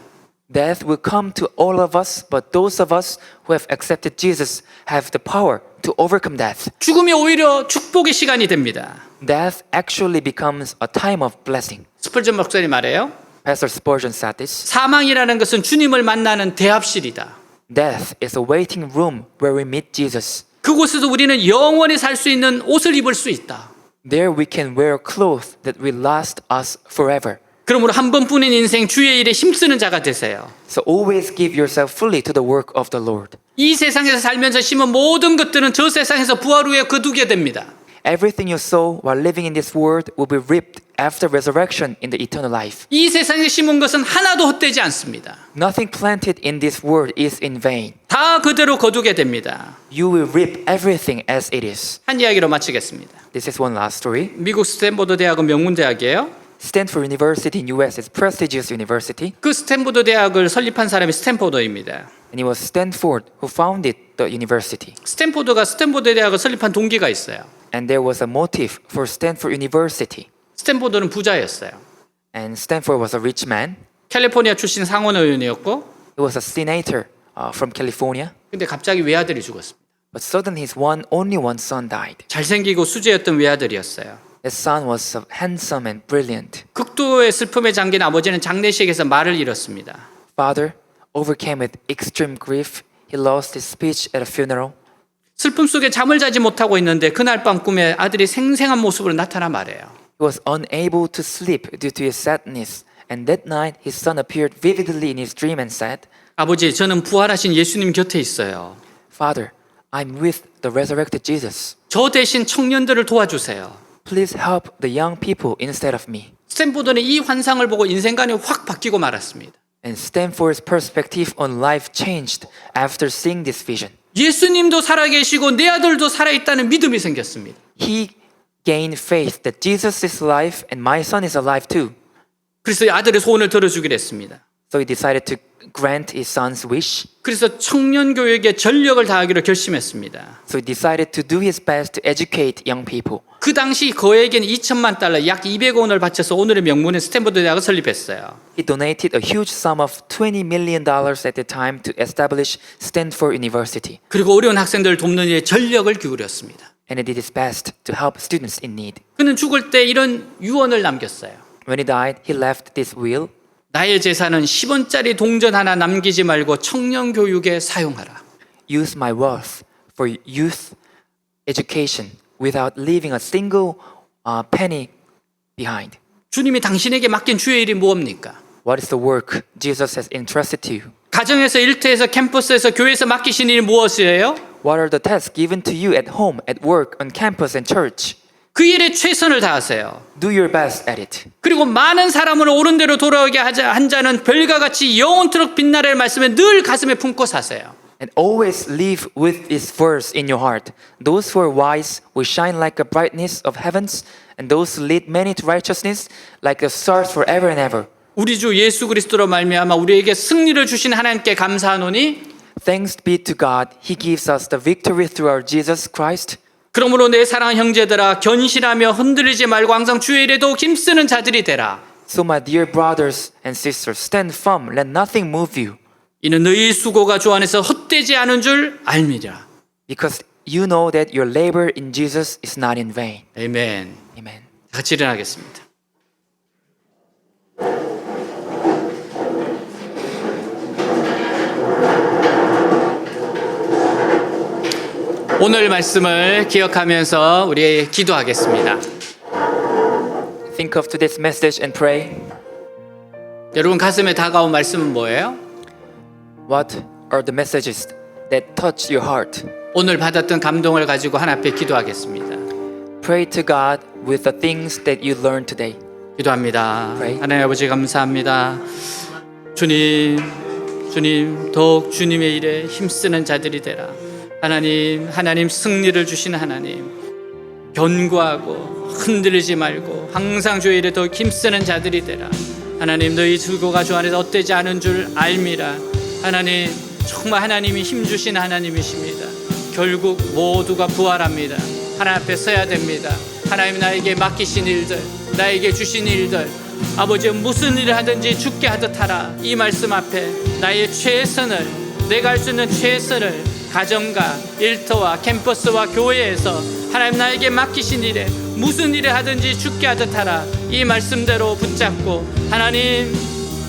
Death will come to all of us, but those of us who have accepted Jesus have the power to overcome death. 죽음이 오히려 축복의 시간이 됩니다. Death actually becomes a time of blessing. 스펄전 목사님 말해요. Pastor Spurgeon said this. 사망이라는 것은 주님을 만나는 대합실이다. Death is a waiting room where we meet Jesus. 그곳에서 우리는 영원히 살 수 있는 옷을 입을 수 있다. There we can wear clothes that will last us forever. 그러므로 한 번뿐인 인생 주의 일에 힘쓰는 자가 되세요. So always give yourself fully to the work of the Lord. 이 세상에서 살면서 심은 모든 것들은 저 세상에서 부활 후에 거두게 됩니다. Everything you sow while living in this world will be reaped after resurrection in the eternal life. 이 세상에 심은 것은 하나도 헛되지 않습니다. Nothing planted in this world is in vain. 다 그대로 거두게 됩니다. You will reap everything as it is. 한 이야기로 마치겠습니다. This is one last story. 미국 스탠포드 대학은 명문 대학이에요. Stanford University in US is prestigious university, 그 스탠포드 대학을 설립한 사람이 스탠포드입니다. and it was Stanford who founded the university. 스탠포드가 스탠포드 대학을 설립한 동기가 있어요. And there was a motive for Stanford University. 스탠포드는 부자였어요. And Stanford was a rich man. 캘리포니아 출신 상원 의원이었고, He was a senator from California. 근데 갑자기 외아들이 죽었습니다. But suddenly his only one son died. 잘생기고 수재였던 외아들이었어요. His son was handsome and brilliant. 극도의 슬픔에 잠긴 아버지는 장례식에서 말을 잃었습니다. Father overcame with extreme grief. He lost his speech at a funeral. 슬픔 속에 잠을 자지 못하고 있는데 그날 밤 꿈에 아들이 생생한 모습으로 나타나 말해요. He was unable to sleep due to his sadness. And that night his son appeared vividly in his dream and said, 아버지, 저는 부활하신 예수님 곁에 있어요. Father, I'm with the resurrected Jesus. 저 대신 청년들을 도와주세요. Please help the young people instead of me. 스탠포드는 이 환상을 보고 인생관이 확 바뀌고 말았습니다. And Stanford's perspective on life changed after seeing this vision. 예수님도 살아계시고 내 아들도 살아있다는 믿음이 생겼습니다. He gained faith that Jesus is alive and my son is alive too. 그래서 아들의 소원을 들어주기로 했습니다. So he decided to grant his son's wish. 그래서 청년 교육에 전력을 다하기로 결심했습니다. So he decided to do his best to educate young people. 그 당시 거액인 $2,000,000, 약 200원을 바쳐서 오늘의 명문의 스탠포드 대학을 설립했어요. He donated a huge sum of $20 million at the time to establish Stanford University. 그리고 어려운 학생들을 돕는 일에 전력을 기울였습니다. And he did his best to help students in need. 그는 죽을 때 이런 유언을 남겼어요. When he died, he left this will. 나의 재산은 10원짜리 동전 하나 남기지 말고 청년 교육에 사용하라. Use my wealth for youth education without leaving a single penny behind. 주님이 당신에게 맡긴 주의 일이 무엇입니까? What is the work Jesus has entrusted to you? 가정에서, 일터에서, 캠퍼스에서, 교회에서 맡기신 일이 무엇이에요? What are the tasks given to you at home, at work, on campus, and church? 그 일에 최선을 다하세요. Do your best at it. 그리고 많은 사람을 옳은 대로 돌아오게 한 자는 별과 같이 영원토록 빛나리를 말씀에 늘 가슴에 품고 사세요. And always live with this verse in your heart. Those who are wise will shine like the brightness of heavens, and those who lead many to righteousness like the stars forever and ever. 우리 주 예수 그리스도로 말미암아 우리에게 승리를 주신 하나님께 감사하노니 Thanks be to God, He gives us the victory through our Jesus Christ. 그러므로 내 사랑하는 형제들아 견실하며 흔들리지 말고 항상 주의 일에 더욱 힘쓰는 자들이 되라. So my dear brothers and sisters, stand firm, let nothing move you, 이는 너희 수고가 주 안에서 헛되지 않은 줄 알미라. because you know that your labor in Jesus is not in vain. 아멘. Amen. 같이 일어나겠습니다. 오늘 말씀을 기억하면서 우리 기도하겠습니다. Think of today's message and pray. 여러분 가슴에 다가온 말씀은 뭐예요? What are the messages that touch your heart? 오늘 받았던 감동을 가지고 하나님 앞에 기도하겠습니다. Pray to God with the things that you learned today. 기도합니다. Pray. 하나님 아버지 감사합니다. 주님 더욱 주님의 일에 힘쓰는 자들이 되라. 하나님 승리를 주시는 하나님, 견고하고 흔들리지 말고 항상 주의 일에 더욱 힘쓰는 자들이 되라. 하나님 너희 수고가 주 안에서 헛되지 않은 줄 알미라. 하나님 정말 하나님이 힘주신 하나님이십니다. 결국 모두가 부활합니다. 하나님 앞에 서야 됩니다. 하나님 나에게 맡기신 일들, 나에게 주신 일들 아버지 무슨 일을 하든지 죽게 하듯 하라. 이 말씀 앞에 나의 최선을, 내가 할 수 있는 최선을 가정과 일터와 캠퍼스와 교회에서 하나님 나에게 맡기신 일에 무슨 일을 하든지 죽게 하듯 하라. 이 말씀대로 붙잡고 하나님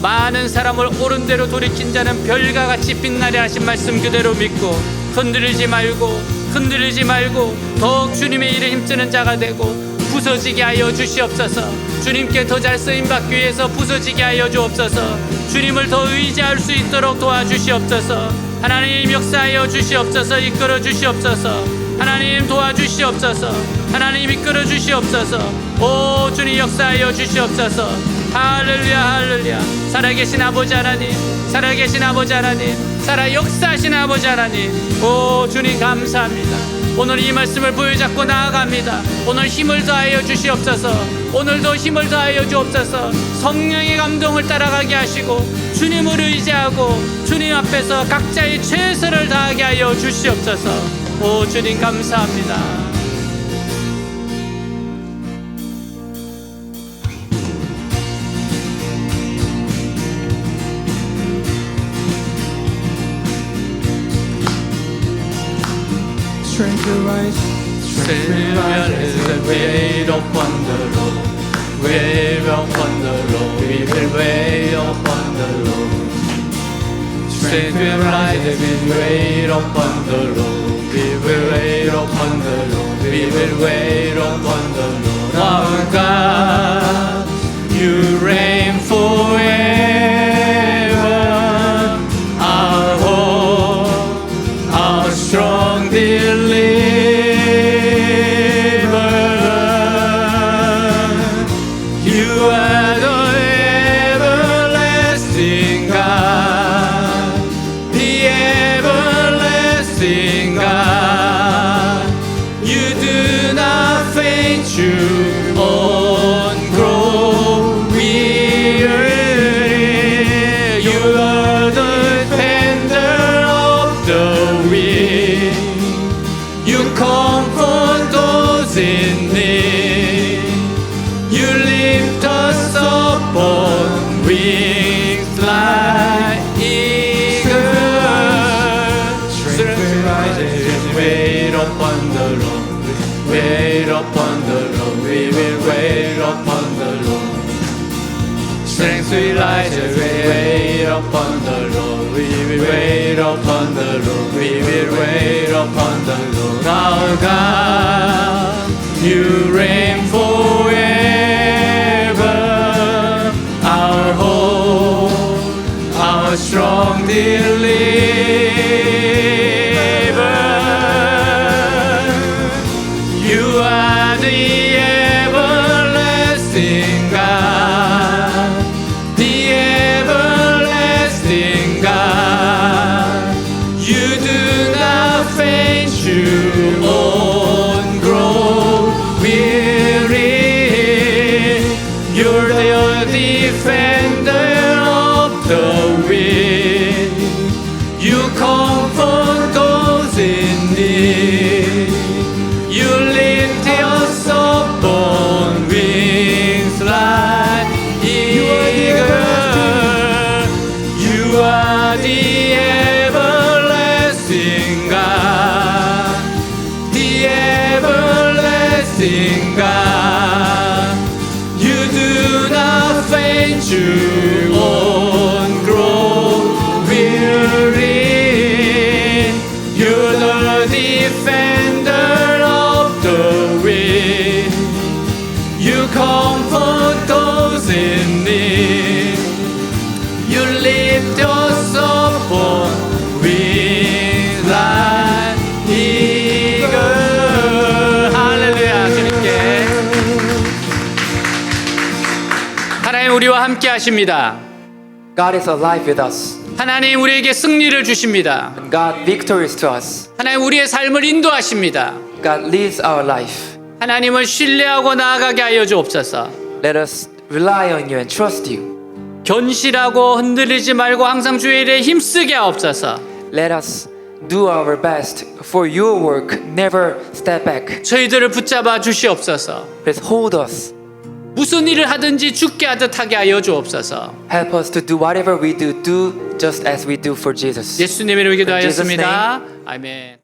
많은 사람을 옳은 대로 돌이킨 자는 별과 같이 빛나려 하신 말씀 그대로 믿고 흔들리지 말고 더욱 주님의 일에 힘쓰는 자가 되고 부서지게 하여 주시옵소서. 주님께 더 잘 쓰임받기 위해서 부서지게 하여 주옵소서. 주님을 더 의지할 수 있도록 도와주시옵소서. 하나님 역사하여 주시옵소서. 이끌어 주시옵소서. 하나님 도와주시옵소서. 하나님 이끌어 주시옵소서. 오 주님 역사하여 주시옵소서. 할렐루야 할렐루야. 살아계신 아버지 하나님, 살아계신 아버지 하나님, 살아 역사하신 아버지 하나님, 오 주님 감사합니다. 오늘 이 말씀을 부여잡고 나아갑니다. 오늘 힘을 더하여 주시옵소서. 오늘도 힘을 더하여 주옵소서. 성령의 감동을 따라가게 하시고 주님을 의지하고 주님 앞에서 각자의 최선을 다하게 하여 주시옵소서. 오 주님 감사합니다. Strength to rise, strength to rise. Wait upon the Lord, wait upon the Lord, we will wait upon the Lord. Strength will rise, we will wait upon the Lord, we will wait upon the Lord, we will wait upon the Lord. Our God, you reign forever, our hope, our strong deliverer. You are the everlasting God, the everlasting God. You do not faint, you won't grow weary. You are the tender of the weak. You comfort those in need. You lift us up on wings like eagles. Strength rises, wait upon the Lord. Wait upon the Lord. We will wait upon the Lord. Strength will rise, wait upon the Lord. We will wait upon the Lord. We will wait upon the Lord. Our God, you reign forever. Our hope, our strong deliverer. You are the everlasting God, the everlasting God. You do not faint, you won't grow weary. You're the defender of the weak. You comfort those in need. You lift us up on wings like eagles. You are the everlasting God, the everlasting God. You do not faint, you won't grow weary. You're the defender of the weak. You comfort those in need. You lift us up on wings like eagles. 할렐루야 주님께. 하나님 우리와 함께 하십니다. God is alive with us. 하나님 우리에게 승리를 주십니다. And God victorious to us. 하나님 우리의 삶을 인도하십니다. God leads our life. 하나님을 신뢰하고 나아가게 하여 주옵소서. Let us rely on you and trust you. 견실하고 흔들리지 말고 항상 주의 일에 힘쓰게 하옵소서. Let us do our best for your work. Never step back. 저희들을 붙잡아 주시옵소서. Please hold us. 무슨 일을 하든지 죽게 하듯 하게 하여 주옵소서. Help us to do whatever we do just as we do for Jesus. 예수님의 이름으로 In Jesus' 기도하였습니다. 아멘.